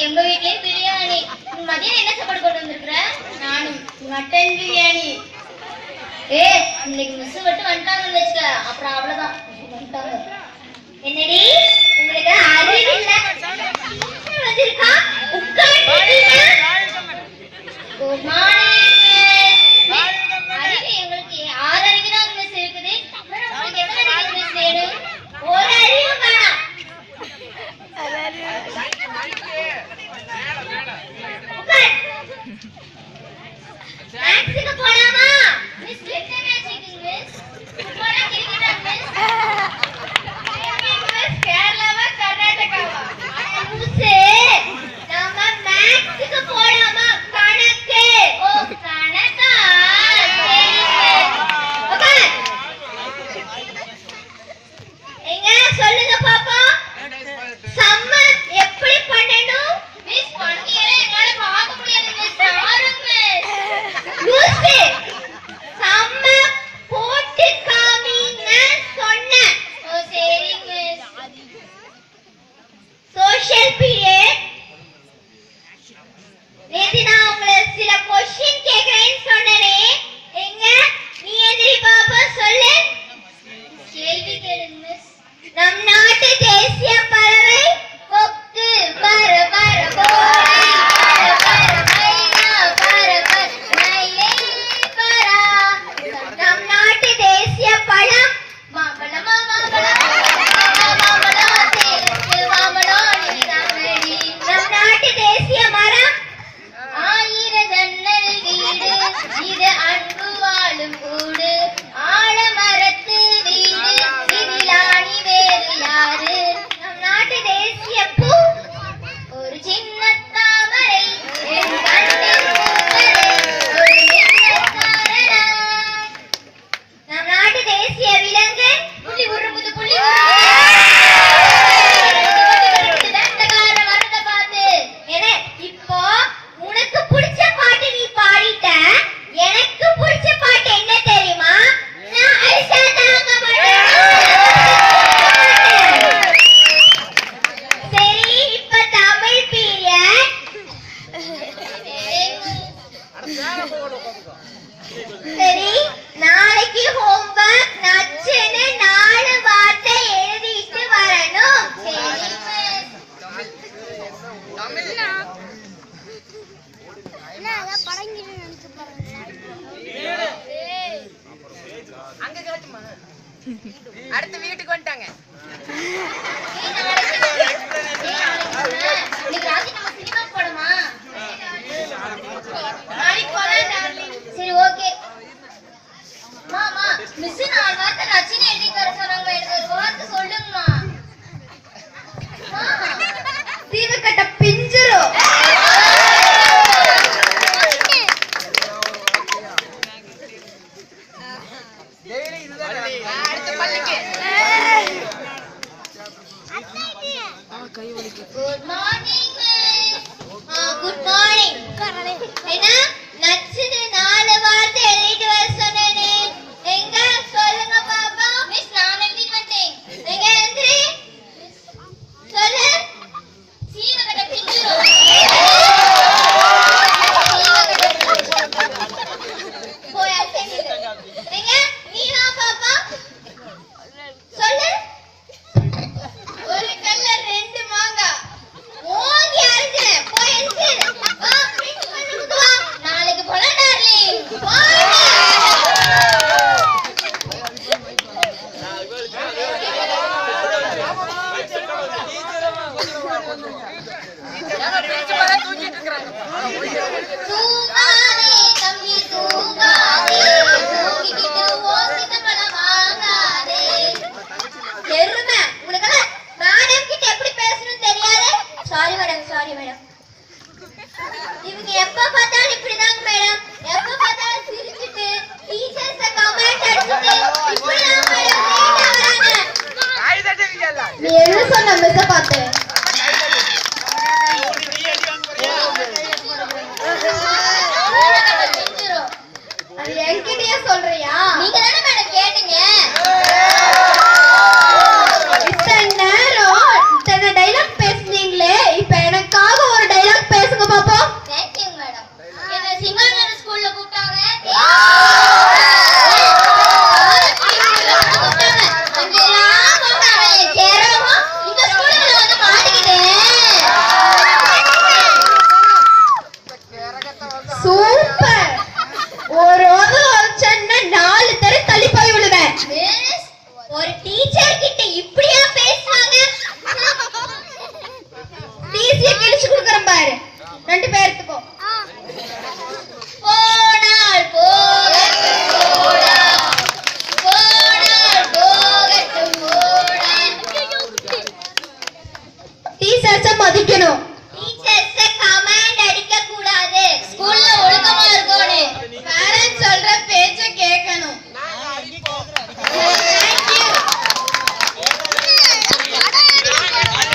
எங்க வீட்லயே பிரியாணி. மதியம் என்ன சாப்பாடு கொண்டு வந்திருக்கிற? நானும் மட்டன் பிரியாணி. இன்னைக்கு மிஸ் மட்டும் வந்துட்டாங்கன்னு வச்சுக்க, அப்புறம் அவ்வளவுதான் வந்துட்டாங்க. என்னடி உங்களுக்கு அறிவு இல்ல? வந்திருக்கா உட்கார்ந்து. Good morning. அறிவு எங்களுக்கு 6 அறிவு தான் மிஸ் இருக்குது. உங்களுக்கு எத்தனை அறிவு மிஸ் வேணும்? ஒரு அறிவு வேணாம். மேக்ஸுக்கு போலாமா? மிஸ் என்ன மேட்சிங் மிஸ்? போலா கிரிக்கெட் மிஸ். மிஸ் கேரளாவா கர்நாடகாவா? மிஸ் நம்ம மேக்ஸுக்கு போலாமா? கணக்கு. ஓ கணக்கா? ஓகே. எங்க சொல்லுங்க பாப்பா. சம்மர் எப்படி பண்ணணும்? மிஸ் பண்ணியல என்னால பார்க்க முடியாது மிஸ். பாருங்க மிஸ். லூசி சம்மர் போட்டு காமிங்க சொன்னேன். ஓ சரி மிஸ். Social period. நேத்து நான் உங்களை சில क्वेश्चन கேக்குறேன்னு சொன்னனே. எங்க நீ எதிரி பாப்பா சொல்லு. கேள்வி கேளுங்க மிஸ். நம் நாட்டு தேசிய பறவை கொக்கு. பர பர கோழி. பர பர மைனா. பர பர மயிலே பரா. நம் நாட்டு தேசிய பழம் மாம்பழம். மாம்பழம் மாம்பழம் தேருக்கு மாம்பழம் நீதானடி. நம் நாட்டு தேசிய மரம் 1000 ஜன்னல் வீடு. இது அன்பு வாழும் கூடு. ஆலமரத்து வீடு. இதில் ஆணி வேறு யாரு? நம் நாட்டு தேசிய பூ ஒரு சின்ன தாமரை. என் கண்ணில் பூத்தது ஒரு எண்ணக்காரனா. நம் நாட்டு தேசிய விலங்கு புலி. உருமுது புலி. தண்டகார வரத பாத்து. இப்போ உனக்கு பிடிச்ச பாட்டு நீ பாடிட்ட. எனக்கு பிடிச்ச பாட்டு என்ன தெரியுமா? நான் அரிசா தாங்க மாட்டேன். சரி இப்ப தமிழ் பீரியட். சரி நாளைக்கு ஹோம்வொர்க் நச்சுன்னு 4 வார்த்தை எழுதிட்டு வரணும். சரி அடுத்த வீட்டுக்கு வந்துட்டாங்க. சரி ஓகே. மாமா மிஸ் 4 வார்த்தை நச்சுன்னு எழுதி தர சொன்னாங்க. எனக்கு ஒரு வார்த்தை சொல்லுங்கம்மா. தீவக்கட்ட பிஞ்சிரும். Good morning good morning. என்ன நச்சுன்னு 4 வார்த்தை எழுதிட்டு வர சொன்னேனே. எங்க சொல்லுங்க பாப்பா. மிஸ் நான் எழுதிட்டு வந்துட்டேன். எங்க எந்திரி சொல்லு. சீவகட்ட பிஞ்சிரும். போய் அசைங்க. எங்க நீ வா பாப்பா சொல்லு. ஒரு கல்ல 2 மாங்காய். ஓங்கி அரைச்சேன். போய் எந்திரி. வா பிரின்சிபல் ரூமுக்கு வா. நாளைக்கு போலாம் டார்லிங். தூங்காதே தம்பி தூங்காதே. தூங்கிக்கிட்டு ஓசித்த பழம் வாங்காதே. எருமை உனக்கெல்லாம் மேடம் கிட்ட எப்படி பேசணும்னு தெரியாது. Sorry madam sorry madam. இவங்க எப்ப பார்த்தாலும் இப்படிதாங்க மேடம். எப்ப பார்த்தாலும் சிரிச்சிட்டு டீச்சர்ஸ கமெண்ட் அடிச்சிட்டு இப்படிதான் மேடம் லேட்டா வராங்க. நீ என்ன சொன்ன மிஸ் பார்த்து? ஒரு டீச்சர் கிட்ட இப்படியா பேசுவாங்க? டிசிய கிழிச்சு கொடுக்கறேன் பாரு, 2 பேர்த்துக்கும். போனால் போகட்டும் போடா, போனால் போகட்டும் போடா. டீச்சர்ஸ மதிக்கணும். டீச்சர்ஸ கமாண்ட் அடிக்க கூடாது. ஸ்கூல்ல